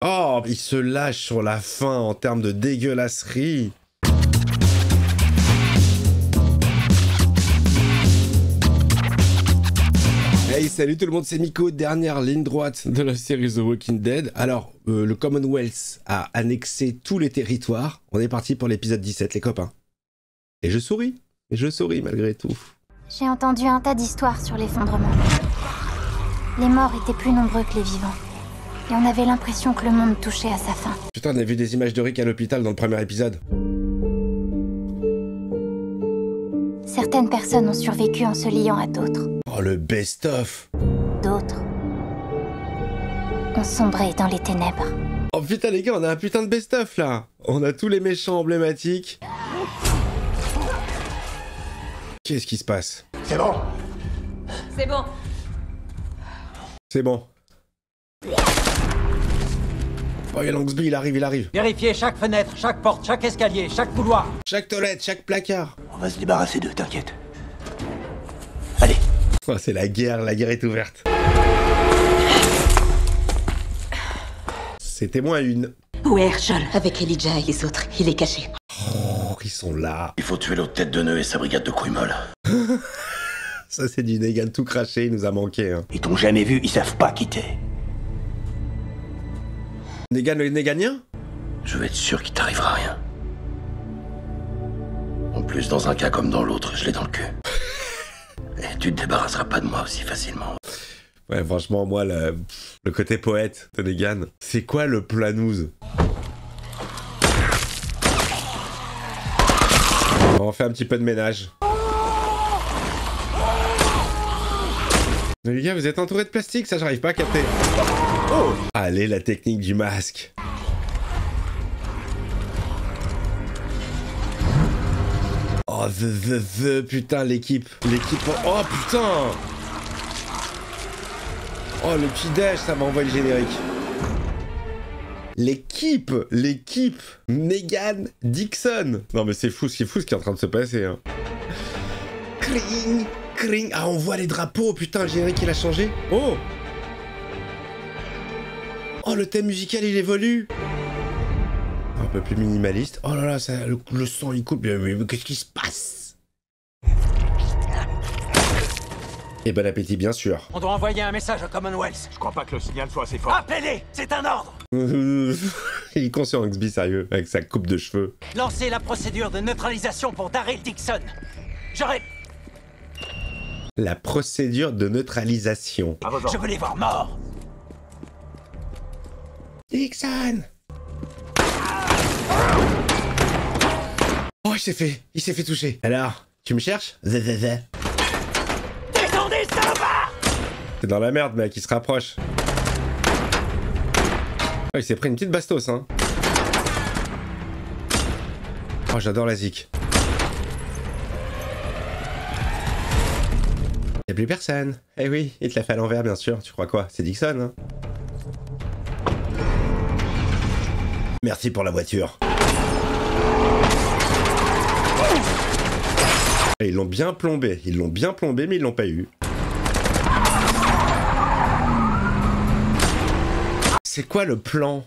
Oh, il se lâche sur la fin en termes de dégueulasserie. Hey, salut tout le monde, c'est Miko, dernière ligne droite de la série The Walking Dead. Alors, le Commonwealth a annexé tous les territoires. On est parti pour l'épisode 17, les copains. Et je souris malgré tout. J'ai entendu un tas d'histoires sur l'effondrement. Les morts étaient plus nombreux que les vivants. Et on avait l'impression que le monde touchait à sa fin. Putain, on a vu des images de Rick à l'hôpital dans le premier épisode. Certaines personnes ont survécu en se liant à d'autres. Oh, le best-of. D'autres ont sombré dans les ténèbres. Oh putain les gars, on a un putain de best-of là. On a tous les méchants emblématiques. Qu'est-ce qui se passe? C'est bon. C'est bon. C'est bon. Oh, il y a Langsby, il arrive. Vérifiez chaque fenêtre, chaque porte, chaque escalier, chaque couloir. Chaque toilette, chaque placard. On va se débarrasser d'eux, t'inquiète. Allez. Oh, c'est la guerre est ouverte. C'est témoin une. Où est Herschel? Avec Elijah et les autres, il est caché. Oh, ils sont là. Il faut tuer l'autre tête de nœud et sa brigade de couilles molles. Ça c'est du Negan tout craché, il nous a manqué. Hein. Ils t'ont jamais vu, ils savent pas quitter. Negan le Neganien? Je veux être sûr qu'il t'arrivera rien. En plus, dans un cas comme dans l'autre, je l'ai dans le cul. Et tu te débarrasseras pas de moi aussi facilement. Ouais, franchement, moi, le côté poète de Negan, c'est quoi le planouze? On fait un petit peu de ménage. Mais les gars, vous êtes entourés de plastique, ça j'arrive pas à capter. Oh! Allez, la technique du masque. Oh, putain, l'équipe. Oh, putain! Oh, le petit dash, ça m'a envoyé le générique. L'équipe Negan Dixon. Non, mais c'est fou ce qui est en train de se passer. Hein. Cring. Ah, on voit les drapeaux. Putain, le générique, il a changé. Oh! Oh, le thème musical, il évolue. Un peu plus minimaliste. Oh là là, ça, le son, il coupe. Mais qu'est-ce qui se passe? Et bon appétit, bien sûr. On doit envoyer un message au Commonwealth. Je crois pas que le signal soit assez fort. Appelez-les, c'est un ordre. Il est conscient, Langsby, sérieux, avec sa coupe de cheveux. Lancez la procédure de neutralisation pour Daryl Dixon. J'aurais... La procédure de neutralisation. Je veux les voir morts. Dixon! Oh, il s'est fait toucher. Alors, tu me cherches? Descendez, salopards! T'es dans la merde, mec, il se rapproche. Oh, il s'est pris une petite bastos, hein. Oh, j'adore la zik. Y'a plus personne. Eh oui, il te l'a fait à l'envers, bien sûr. Tu crois quoi? C'est Dixon, hein? Merci pour la voiture. Et ils l'ont bien plombé, mais ils l'ont pas eu. C'est quoi le plan?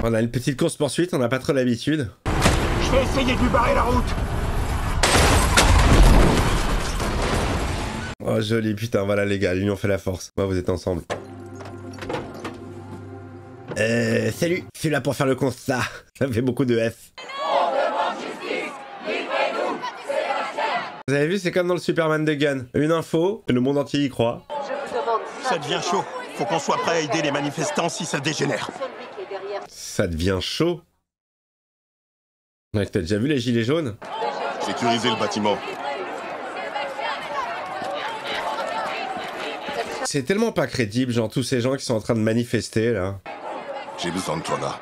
On a une petite course-poursuite, on n'a pas trop l'habitude. Je vais essayer de lui barrer la route. Oh joli, putain, voilà les gars, l'union fait la force. Moi, vous êtes ensemble. Salut, je suis là pour faire le constat. Ça me fait beaucoup de F. Vous avez vu, c'est comme dans le Superman de Gunn. Une info, et le monde entier y croit. Ça devient chaud. Faut qu'on soit prêt à aider les manifestants si ça dégénère. Ça devient chaud. Mec, t'as déjà vu les gilets jaunes? Sécuriser le bâtiment. C'est tellement pas crédible, genre tous ces gens qui sont en train de manifester, là. J'ai besoin de toi là.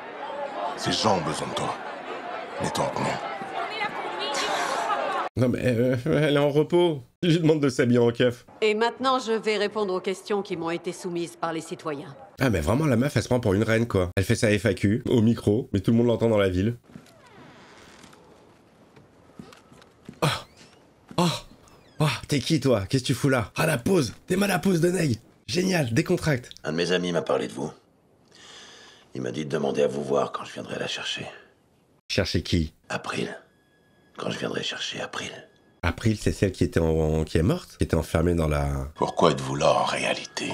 Ces gens ont besoin de toi. Mais toi, non. Non mais elle est en repos. Je lui demande de s'habiller en keuf. Et maintenant, je vais répondre aux questions qui m'ont été soumises par les citoyens. Ah mais vraiment la meuf elle se prend pour une reine quoi. Elle fait sa FAQ au micro, mais tout le monde l'entend dans la ville. Oh, t'es qui toi? Qu'est-ce que tu fous là? Ah la pause! T'es mal à la pause de Neg! Génial, décontracte. Un de mes amis m'a parlé de vous. Il m'a dit de demander à vous voir quand je viendrai la chercher. Chercher qui? April. Quand je viendrai chercher April. April, c'est celle qui était qui est morte, qui était enfermée dans la... Pourquoi êtes-vous là en réalité?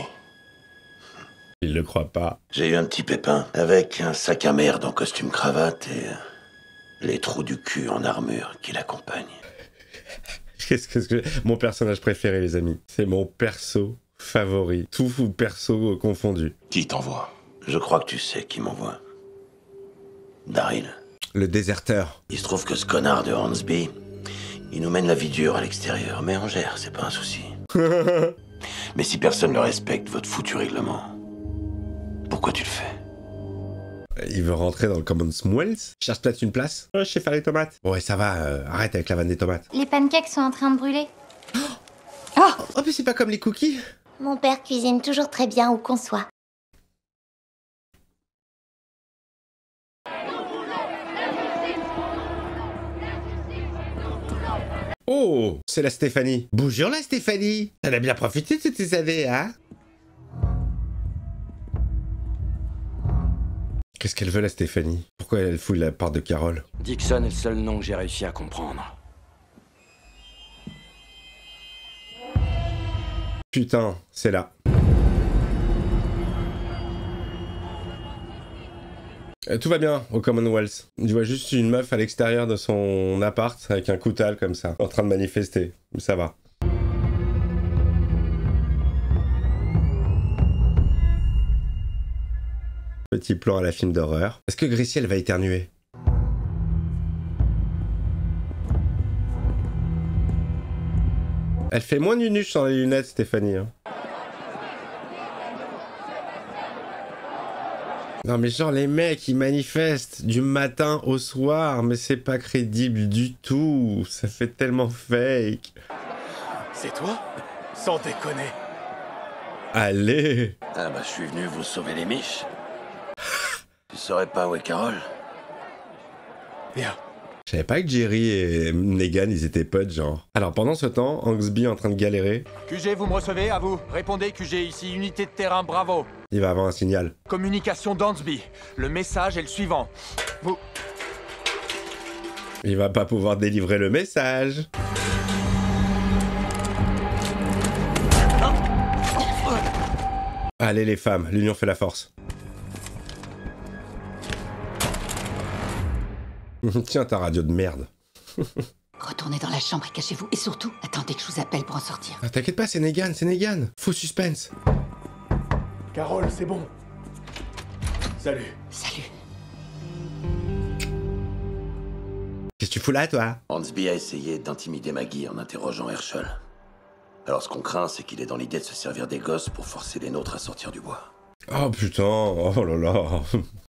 Il le croit pas. J'ai eu un petit pépin, avec un sac à merde en costume cravate et les trous du cul en armure qui l'accompagnent. Mon personnage préféré, les amis. C'est mon perso favori. Tout perso confondu. Qui t'envoie? Je crois que tu sais qui m'envoie. Daryl. Le déserteur. Il se trouve que ce connard de Hornsby, il nous mène la vie dure à l'extérieur, mais on gère, c'est pas un souci. Mais si personne ne respecte votre foutu règlement, pourquoi tu le fais? Il veut rentrer dans le Commonwealth. Cherche peut-être une place. Je sais faire les tomates. Ouais, ça va, arrête avec la vanne des tomates. Les pancakes sont en train de brûler. Oh, mais c'est pas comme les cookies. Mon père cuisine toujours très bien où qu'on soit. Oh, c'est la Stéphanie. Bonjour la Stéphanie. Elle a bien profité de toutes ces années, hein? Qu'est-ce qu'elle veut la Stéphanie? Pourquoi elle fouille la porte de Carole? Dixon est le seul nom que j'ai réussi à comprendre. Putain, c'est là. Tout va bien au Commonwealth. Je vois juste une meuf à l'extérieur de son appart avec un coutal comme ça, en train de manifester. Ça va. Petit plan à la film d'horreur. Est-ce que Gracie, elle va éternuer? Elle fait moins nunuche sans les lunettes, Stéphanie. Hein. Non mais genre les mecs ils manifestent du matin au soir, mais c'est pas crédible du tout, ça fait tellement fake. C'est toi? Sans déconner. Allez. Ah bah je suis venu vous sauver les miches. Tu saurais pas où est Carole? Bien. Je savais pas que Jerry et Negan ils étaient potes genre. Alors pendant ce temps, Hornsby est en train de galérer. QG, vous me recevez? À vous. Répondez QG, ici, unité de terrain, bravo. Il va avoir un signal. Communication d'Hornsby. Le message est le suivant. Vous... Il va pas pouvoir délivrer le message. Allez les femmes, l'union fait la force. Tiens ta radio de merde. Retournez dans la chambre et cachez-vous. Et surtout, attendez que je vous appelle pour en sortir. Ah, t'inquiète pas, c'est Negan, c'est Negan. Faux suspense. Carole, c'est bon. Salut. Salut. Qu'est-ce que tu fous là, toi? Hornsby a essayé d'intimider Maggie en interrogeant Herschel. Alors ce qu'on craint, c'est qu'il est dans l'idée de se servir des gosses pour forcer les nôtres à sortir du bois. Oh putain, oh là là.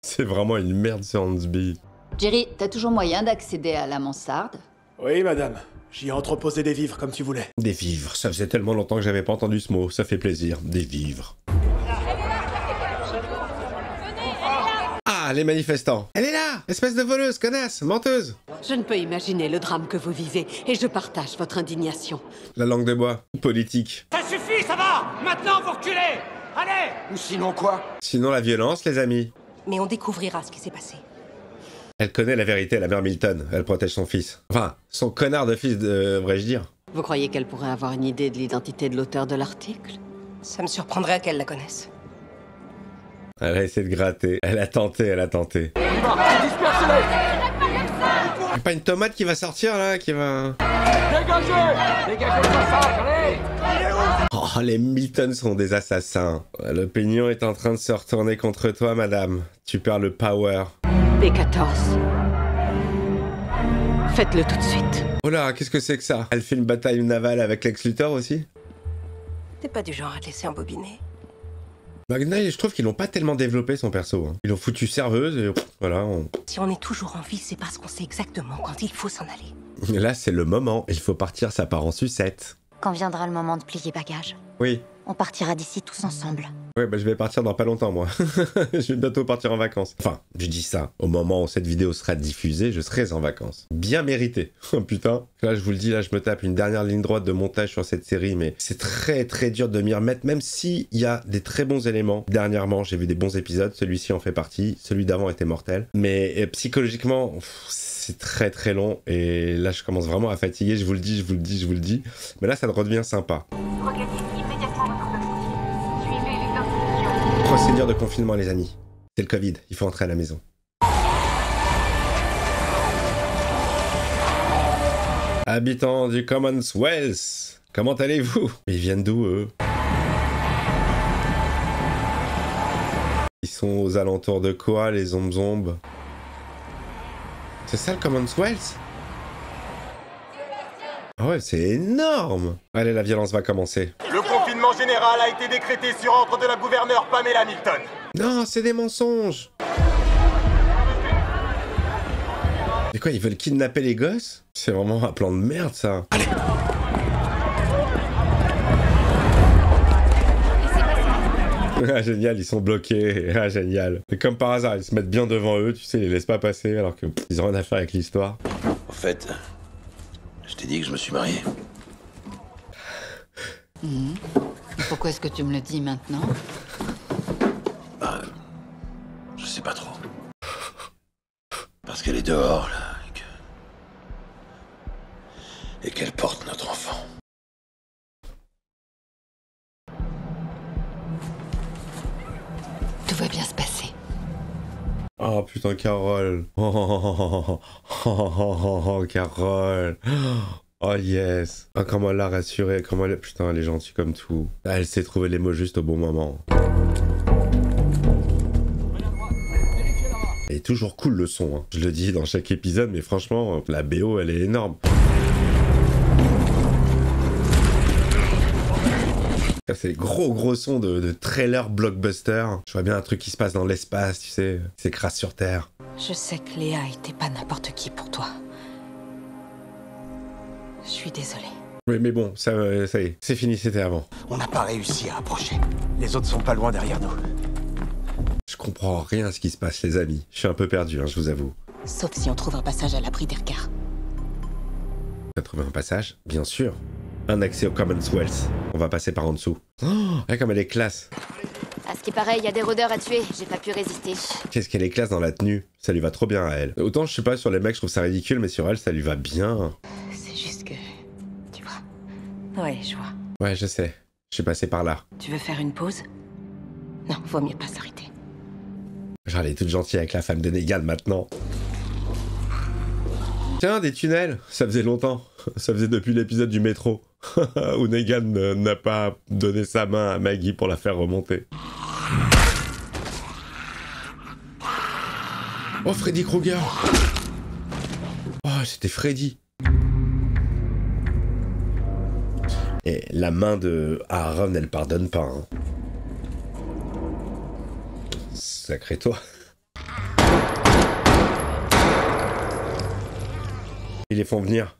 C'est vraiment une merde, ce Hornsby. Jerry, t'as toujours moyen d'accéder à la mansarde? Oui, madame. J'y ai entreposé des vivres comme tu voulais. Des vivres, ça faisait tellement longtemps que j'avais pas entendu ce mot, ça fait plaisir. Des vivres. Ah, les manifestants. Elle est là! Espèce de voleuse, connasse, menteuse! Je ne peux imaginer le drame que vous vivez, et je partage votre indignation. La langue de bois, politique. Ça suffit, ça va! Maintenant, vous reculez! Allez! Ou sinon quoi? Sinon la violence, les amis. Mais on découvrira ce qui s'est passé. Elle connaît la vérité, la mère Milton. Elle protège son fils. Enfin, son connard de fils, devrais-je dire. Vous croyez qu'elle pourrait avoir une idée de l'identité de l'auteur de l'article? Ça me surprendrait qu'elle la connaisse. Elle a essayé de gratter. Elle a tenté, elle a tenté. Y'a pas une tomate qui va sortir, là, qui va... Dégagez! Dégagez le passage, allez! Oh, les Milton sont des assassins. L'opinion est en train de se retourner contre toi, madame. Tu perds le power. P14. Faites-le tout de suite. Oh là, qu'est-ce que c'est que ça? Elle fait une bataille navale avec Lex Luthor aussi? T'es pas du genre à te laisser embobiner. Magna, je trouve qu'ils l'ont pas tellement développé son perso. Hein. Ils l'ont foutu serveuse et voilà. Si on est toujours en vie, c'est parce qu'on sait exactement quand il faut s'en aller. Et là, c'est le moment. Il faut partir, ça part en sucette. Quand viendra le moment de plier bagages. Oui. On partira d'ici tous ensemble. Ouais, bah je vais partir dans pas longtemps, moi. Je vais bientôt partir en vacances. Enfin, je dis ça. Au moment où cette vidéo sera diffusée, je serai en vacances. Bien mérité. Oh putain. Là, je vous le dis, là, je me tape une dernière ligne droite de montage sur cette série, mais c'est très très dur de m'y remettre, même s'il y a des très bons éléments. Dernièrement, j'ai vu des bons épisodes. Celui-ci en fait partie. Celui d'avant était mortel. Mais psychologiquement, c'est très très long. Et là, je commence vraiment à fatiguer. Je vous le dis, je vous le dis, je vous le dis. Mais là, ça redevient sympa. Regagnez immédiatement votre objectif. Suivez les instructions. Procédure de confinement, les amis. C'est le Covid, il faut entrer à la maison. Habitants du Commonwealth, comment allez-vous? Ils viennent d'où, eux? Ils sont aux alentours de quoi, les zombes? C'est ça le Commonwealth? Ah ouais, c'est énorme! Allez, la violence va commencer. Le confinement général a été décrété sur ordre de la gouverneure Pamela Milton. Non, c'est des mensonges! C'est quoi, ils veulent kidnapper les gosses? C'est vraiment un plan de merde, ça. Allez! Ah, génial, ils sont bloqués. Ah, génial. Et comme par hasard, ils se mettent bien devant eux, tu sais, ils les laissent pas passer alors que ils ont rien à faire avec l'histoire. En fait, je t'ai dit que je me suis marié. Pourquoi est-ce que tu me le dis maintenant? Bah, je sais pas trop. Parce qu'elle est dehors, là, et qu'elle porte notre enfant. Tout va bien se passer. Oh putain, Carole. Oh, Carole. Oh yes. Oh, comment elle l'a rassurée. Comment elle... Putain, elle est gentille comme tout. Elle sait trouver les mots juste au bon moment. Et toujours cool le son. Hein. Je le dis dans chaque épisode, mais franchement, la BO, elle est énorme. C'est gros sons de trailer blockbuster. Je vois bien un truc qui se passe dans l'espace, tu sais, qui s'écrase sur Terre. Je sais que Léa était pas n'importe qui pour toi. Je suis désolée. Oui, mais bon, ça y est, c'est fini, c'était avant. On n'a pas réussi à approcher. Les autres sont pas loin derrière nous. Je comprends rien à ce qui se passe, les amis. Je suis un peu perdu, hein, je vous avoue. Sauf si on trouve un passage à l'abri des regards. On a trouvé un passage? Bien sûr. Un accès au Commonwealth. On va passer par en dessous. Oh, regarde comme elle est classe. À ce qui paraît, il y a des rôdeurs à tuer. J'ai pas pu résister. Qu'est-ce qu'elle est classe dans la tenue. Ça lui va trop bien à elle. Autant, je sais pas, sur les mecs, je trouve ça ridicule, mais sur elle, ça lui va bien. C'est juste que... Tu vois. Ouais, je vois. Ouais, je sais. Je suis passé par là. Tu veux faire une pause? Non, vaut mieux pas s'arrêter. Genre, elle est toute gentille avec la femme de Negan maintenant. Tiens, des tunnels. Ça faisait longtemps. Ça faisait depuis l'épisode du métro. Où Negan n'a pas donné sa main à Maggie pour la faire remonter. Oh, Freddy Krueger. Oh, c'était Freddy. Et la main de Aaron, elle pardonne pas. Hein. Sacré toi. Ils les font venir.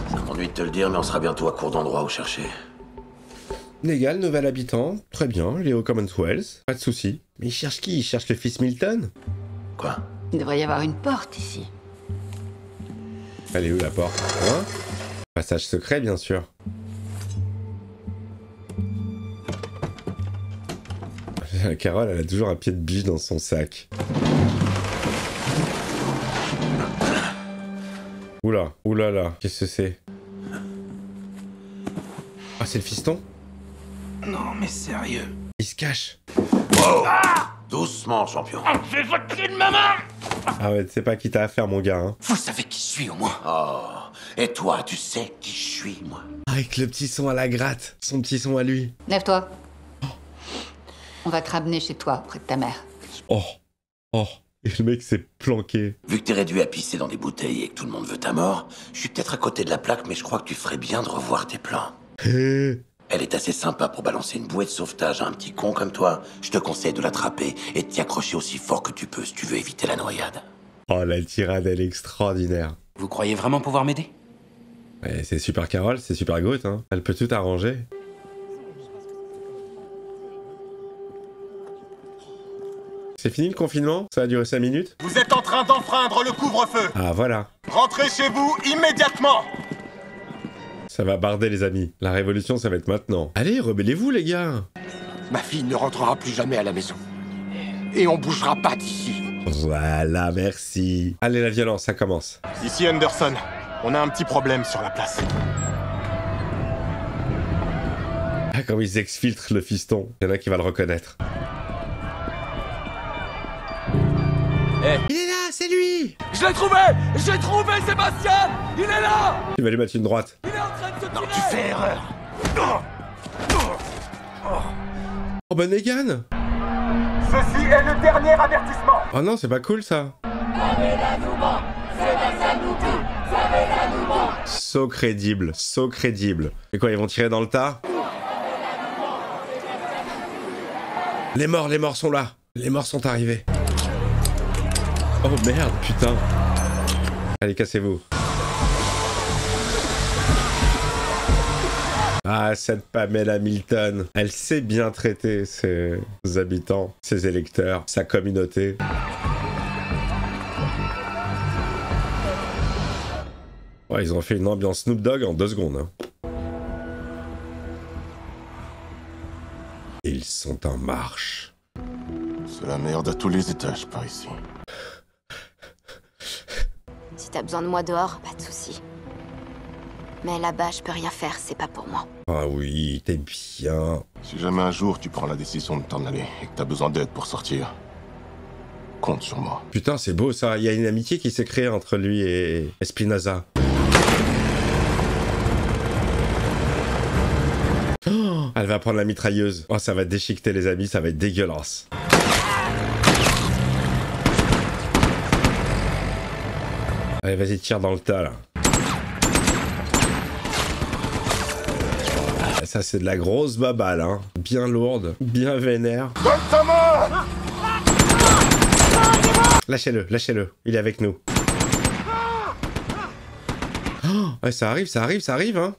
Ça m'ennuie de te le dire, mais on sera bientôt à court d'endroits où chercher. Negan, nouvel habitant. Très bien, il est au Commonwealth. Pas de soucis. Mais il cherche qui? Il cherche le fils Milton? Quoi? Il devrait y avoir une porte ici. Elle est où la porte? Hein? Passage secret, bien sûr. Carole, elle a toujours un pied de biche dans son sac. Oula, oulala, qu'est-ce que c'est? Ah, c'est le fiston? Non, mais sérieux. Il se cache. Wow. Doucement, champion. Enlevez votre pied de ma main! Ah ouais, tu sais pas qui t'as affaire, mon gars, hein. Vous savez qui je suis, au moins. Oh, et toi, tu sais qui je suis, moi. Avec le petit son à la gratte. Son petit son à lui. Lève-toi. On va te ramener chez toi, près de ta mère. Oh, oh. Et le mec s'est planqué. Vu que t'es réduit à pisser dans des bouteilles et que tout le monde veut ta mort, je suis peut-être à côté de la plaque, mais je crois que tu ferais bien de revoir tes plans. Elle est assez sympa pour balancer une bouée de sauvetage à un petit con comme toi. Je te conseille de l'attraper et de t'y accrocher aussi fort que tu peux si tu veux éviter la noyade. Oh, la tirade, elle est extraordinaire. Vous croyez vraiment pouvoir m'aider? Ouais, c'est super Carole, c'est super Groot, hein. Elle peut tout arranger. C'est fini le confinement? Ça a duré 5 minutes? Vous êtes en train d'enfreindre le couvre-feu. Ah voilà. Rentrez chez vous immédiatement. Ça va barder les amis. La révolution ça va être maintenant. Allez, rebellez-vous les gars. Ma fille ne rentrera plus jamais à la maison. Et on bougera pas d'ici. Voilà, merci. Allez, la violence, ça commence. Ici Anderson. On a un petit problème sur la place. Ah, comme ils exfiltrent le fiston. Il y en a qui va le reconnaître. Hey. Il est là, c'est lui. Je l'ai trouvé! J'ai trouvé Sébastien! Il est là! Tu vas lui mettre une droite. Il est en train de se tirer! Non, tu fais erreur. Oh bah Negan. Ceci est le dernier avertissement. Oh non, c'est pas cool ça. So crédible, so crédible. Et quoi, ils vont tirer dans le tas? Les morts sont là. Les morts sont arrivés. Oh merde, putain. Allez, cassez-vous. Ah, cette Pamela Milton. Elle sait bien traiter ses habitants, ses électeurs, sa communauté. Ouais, ils ont fait une ambiance Snoop Dogg en 2 secondes. Hein. Ils sont en marche. C'est la merde à tous les étages par ici. Si t'as besoin de moi dehors, pas de soucis. Mais là-bas, je peux rien faire, c'est pas pour moi. Ah oui, t'es bien. Si jamais un jour tu prends la décision de t'en aller et que t'as besoin d'aide pour sortir, compte sur moi. Putain, c'est beau ça. Il y a une amitié qui s'est créée entre lui et Espinosa. Oh, elle va prendre la mitrailleuse. Oh, ça va déchiqueter les amis, ça va être dégueulasse. Allez, vas-y, tire dans le tas, là. Ça, c'est de la grosse baballe, hein. Bien lourde, bien vénère. Donne ta main! Lâchez-le, lâchez-le. Il est avec nous. Oh, ouais, ça arrive, hein.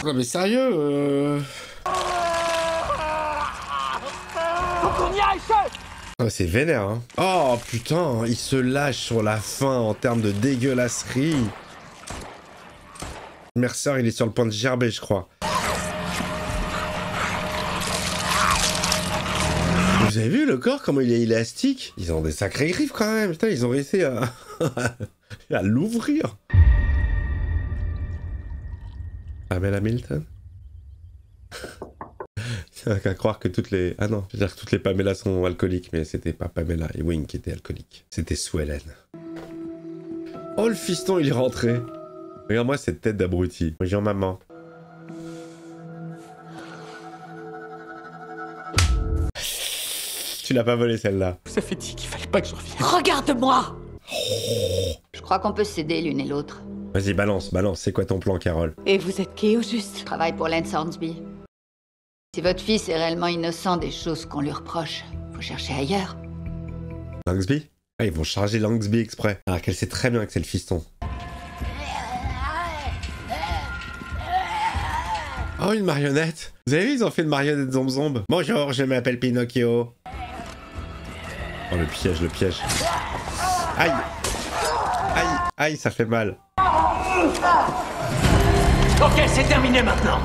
Non, mais sérieux, Faut qu'on y aille, chef! Oh, c'est vénère, hein. Oh, putain, il se lâche sur la fin en termes de dégueulasserie. Mercer, il est sur le point de gerber, je crois. Vous avez vu le corps, comment il est élastique? Ils ont des sacrés griffes quand même, putain, ils ont réussi à, à l'ouvrir. Pamela Milton. C'est qu'à croire que toutes les... Ah non, je veux dire que toutes les Pamela sont alcooliques, mais c'était pas Pamela et Wing qui étaient alcooliques. C'était Sue Ellen. Oh, le fiston, il est rentré. Regarde-moi cette tête d'abruti. Bonjour maman. Tu l'as pas volé celle-là. Vous avez dit qu'il fallait pas que je revienne. Regarde-moi! Je crois qu'on peut s'aider l'une et l'autre. Vas-y, balance, balance. C'est quoi ton plan, Carole? Et vous êtes qui au juste? Je travaille pour Lance Hornsby. Si votre fils est réellement innocent des choses qu'on lui reproche, faut chercher ailleurs. Langsby? Ah, ils vont charger Langsby exprès. Alors qu'elle sait très bien que c'est le fiston. Oh, une marionnette. Vous avez vu, ils ont fait une marionnette zombe. Bonjour, je m'appelle Pinocchio. Oh, le piège, le piège. Aïe. Aïe, aïe, ça fait mal. Ok, c'est terminé maintenant.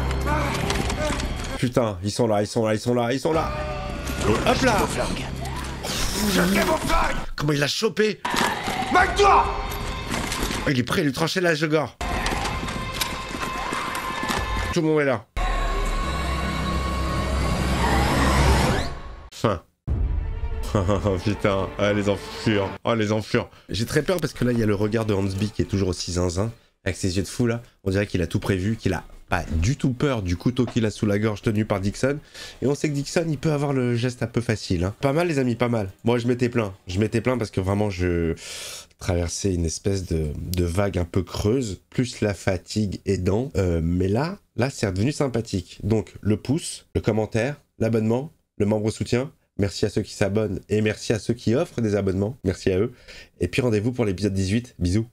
Putain, ils sont là, ils sont là, ils sont là, ils sont là. Et hop là. Comment il l'a chopé? Mec-toi! Oh, il est prêt à lui trancher la jogor. Tout le monde est là. Fin. Oh putain, ah, les enflures. Oh les enflures. J'ai très peur parce que là il y a le regard de Hornsby qui est toujours aussi zinzin. Avec ses yeux de fou là. On dirait qu'il a tout prévu, qu'il a pas du tout peur du couteau qu'il a sous la gorge tenu par Dixon. Et on sait que Dixon il peut avoir le geste un peu facile. Hein. Pas mal les amis, pas mal. Moi je m'étais plaint. Je m'étais plaint parce que vraiment je traversais une espèce de vague un peu creuse. Plus la fatigue aidant. Mais là c'est redevenu sympathique. Donc le pouce, le commentaire, l'abonnement, le membre soutien. Merci à ceux qui s'abonnent et merci à ceux qui offrent des abonnements. Merci à eux. Et puis rendez-vous pour l'épisode 18. Bisous.